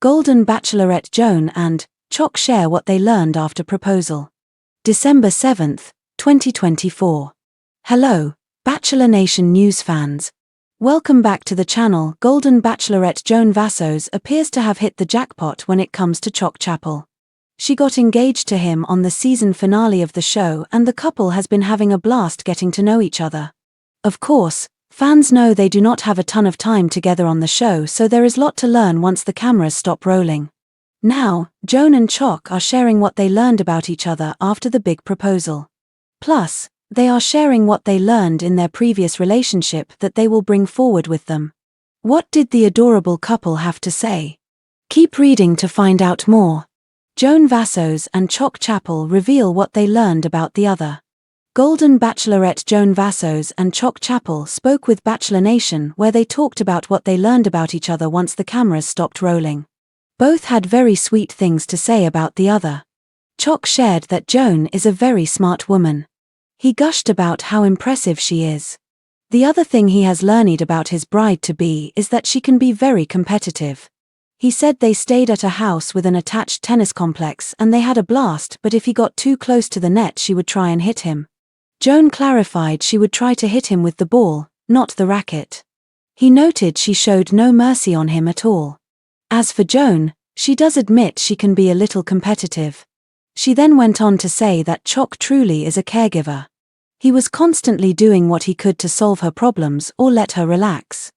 Golden Bachelorette Joan and Chock share what they learned after proposal. December 7, 2024. Hello, Bachelor Nation news fans. Welcome back to the channel. Golden Bachelorette Joan Vassos appears to have hit the jackpot when it comes to Chock Chapple. She got engaged to him on the season finale of the show, and the couple has been having a blast getting to know each other. Of course, fans know they do not have a ton of time together on the show, so there is a lot to learn once the cameras stop rolling. Now, Joan and Chock are sharing what they learned about each other after the big proposal. Plus, they are sharing what they learned in their previous relationship that they will bring forward with them. What did the adorable couple have to say? Keep reading to find out more. Joan Vassos and Chock Chapple reveal what they learned about the other. Golden Bachelorette Joan Vassos and Chock Chapple spoke with Bachelor Nation, where they talked about what they learned about each other once the cameras stopped rolling. Both had very sweet things to say about the other. Chock shared that Joan is a very smart woman. He gushed about how impressive she is. The other thing he has learned about his bride-to-be is that she can be very competitive. He said they stayed at a house with an attached tennis complex and they had a blast, but if he got too close to the net she would try and hit him. Joan clarified she would try to hit him with the ball, not the racket. He noted she showed no mercy on him at all. As for Joan, she does admit she can be a little competitive. She then went on to say that Chock truly is a caregiver. He was constantly doing what he could to solve her problems or let her relax.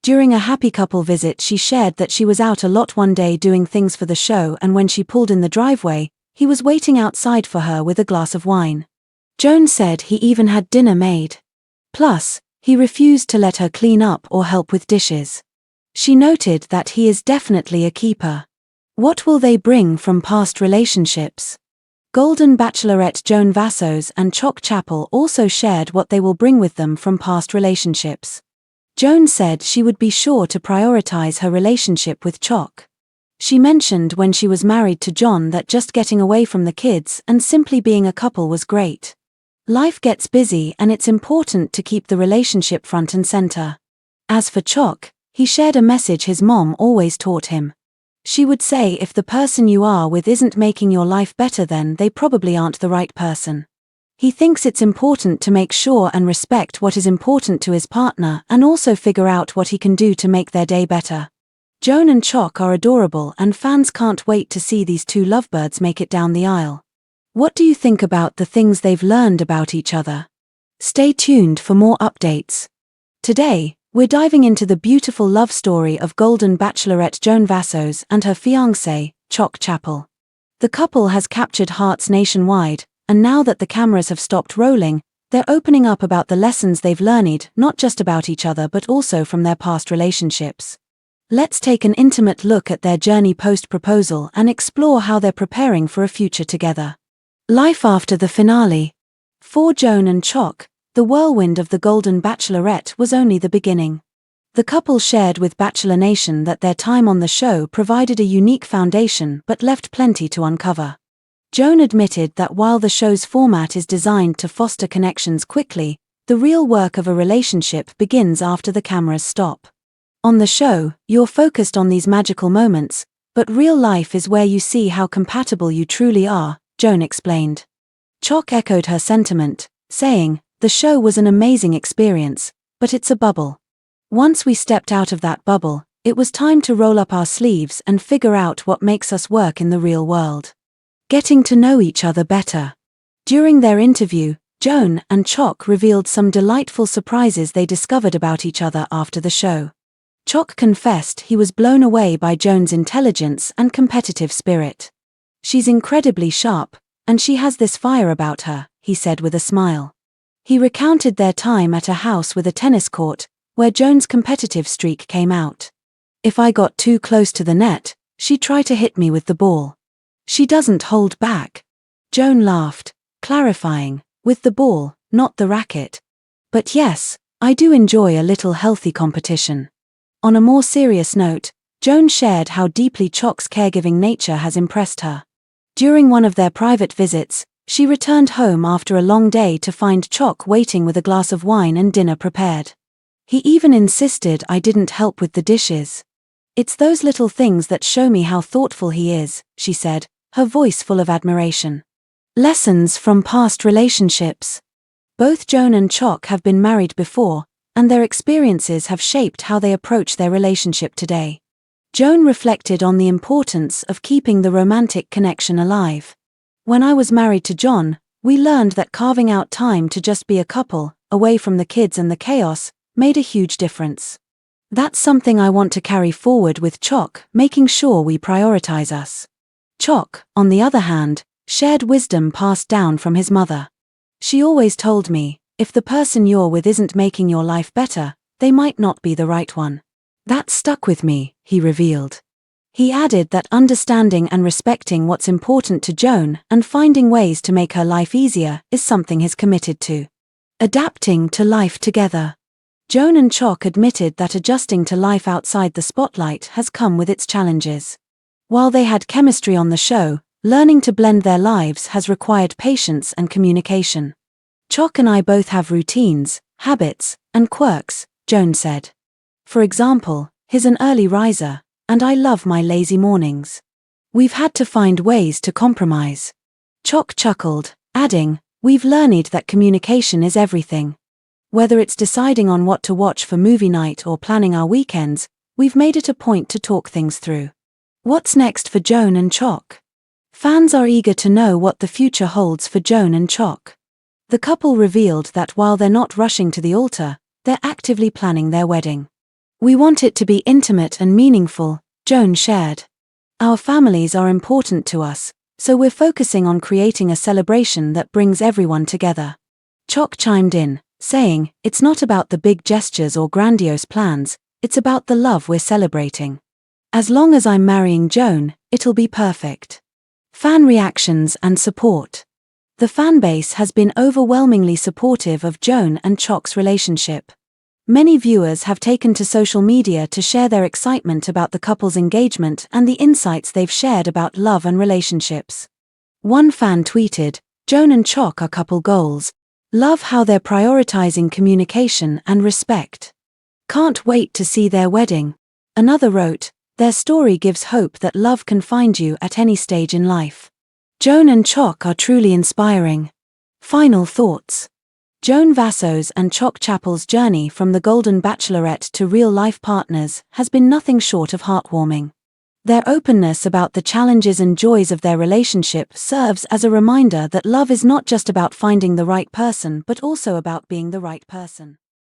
During a happy couple visit, she shared that she was out a lot one day doing things for the show, and when she pulled in the driveway, he was waiting outside for her with a glass of wine. Joan said he even had dinner made. Plus, he refused to let her clean up or help with dishes. She noted that he is definitely a keeper. What will they bring from past relationships? Golden Bachelorette Joan Vassos and Chock Chapple also shared what they will bring with them from past relationships. Joan said she would be sure to prioritize her relationship with Chock. She mentioned when she was married to John that just getting away from the kids and simply being a couple was great. Life gets busy and it's important to keep the relationship front and center. As for Chock, he shared a message his mom always taught him. She would say if the person you are with isn't making your life better, then they probably aren't the right person. He thinks it's important to make sure and respect what is important to his partner and also figure out what he can do to make their day better. Joan and Chock are adorable and fans can't wait to see these two lovebirds make it down the aisle. What do you think about the things they've learned about each other? Stay tuned for more updates. Today, we're diving into the beautiful love story of Golden Bachelorette Joan Vassos and her fiancé, Chock Chapple. The couple has captured hearts nationwide, and now that the cameras have stopped rolling, they're opening up about the lessons they've learned, not just about each other but also from their past relationships. Let's take an intimate look at their journey post-proposal and explore how they're preparing for a future together. Life after the finale. For Joan and Chock, the whirlwind of the Golden Bachelorette was only the beginning. The couple shared with Bachelor Nation that their time on the show provided a unique foundation but left plenty to uncover. Joan admitted that while the show's format is designed to foster connections quickly, the real work of a relationship begins after the cameras stop. On the show, you're focused on these magical moments, but real life is where you see how compatible you truly are, Joan explained. Chock echoed her sentiment, saying, "The show was an amazing experience, but it's a bubble. Once we stepped out of that bubble, it was time to roll up our sleeves and figure out what makes us work in the real world." Getting to know each other better. During their interview, Joan and Chock revealed some delightful surprises they discovered about each other after the show. Chock confessed he was blown away by Joan's intelligence and competitive spirit. "She's incredibly sharp, and she has this fire about her," he said with a smile. He recounted their time at a house with a tennis court, where Joan's competitive streak came out. "If I got too close to the net, she'd try to hit me with the ball. She doesn't hold back." Joan laughed, clarifying, "With the ball, not the racket. But yes, I do enjoy a little healthy competition." On a more serious note, Joan shared how deeply Chock's caregiving nature has impressed her. During one of their private visits, she returned home after a long day to find Chock waiting with a glass of wine and dinner prepared. He even insisted I didn't help with the dishes. "It's those little things that show me how thoughtful he is," she said, her voice full of admiration. Lessons from past relationships. Both Joan and Chock have been married before, and their experiences have shaped how they approach their relationship today. Joan reflected on the importance of keeping the romantic connection alive. "When I was married to John, we learned that carving out time to just be a couple, away from the kids and the chaos, made a huge difference. That's something I want to carry forward with Chock, making sure we prioritize us." Chock, on the other hand, shared wisdom passed down from his mother. "She always told me, if the person you're with isn't making your life better, they might not be the right one." That stuck with me, he revealed. He added that understanding and respecting what's important to Joan and finding ways to make her life easier is something he's committed to. Adapting to life together. Joan and Chock admitted that adjusting to life outside the spotlight has come with its challenges. While they had chemistry on the show, learning to blend their lives has required patience and communication. "Chock and I both have routines, habits, and quirks," Joan said. "For example, he's an early riser, and I love my lazy mornings. We've had to find ways to compromise." Chock chuckled, adding, "We've learned that communication is everything. Whether it's deciding on what to watch for movie night or planning our weekends, we've made it a point to talk things through." What's next for Joan and Chock? Fans are eager to know what the future holds for Joan and Chock. The couple revealed that while they're not rushing to the altar, they're actively planning their wedding. "We want it to be intimate and meaningful," Joan shared. "Our families are important to us, so we're focusing on creating a celebration that brings everyone together." Chock chimed in, saying, "It's not about the big gestures or grandiose plans, it's about the love we're celebrating. As long as I'm marrying Joan, it'll be perfect." Fan reactions and support. The fanbase has been overwhelmingly supportive of Joan and Chock's relationship. Many viewers have taken to social media to share their excitement about the couple's engagement and the insights they've shared about love and relationships. One fan tweeted, "Joan and Chock are couple goals. Love how they're prioritizing communication and respect. Can't wait to see their wedding." Another wrote, "Their story gives hope that love can find you at any stage in life. Joan and Chock are truly inspiring." Final thoughts. Joan Vassos and Chock Chapple's journey from the Golden Bachelorette to real-life partners has been nothing short of heartwarming. Their openness about the challenges and joys of their relationship serves as a reminder that love is not just about finding the right person but also about being the right person.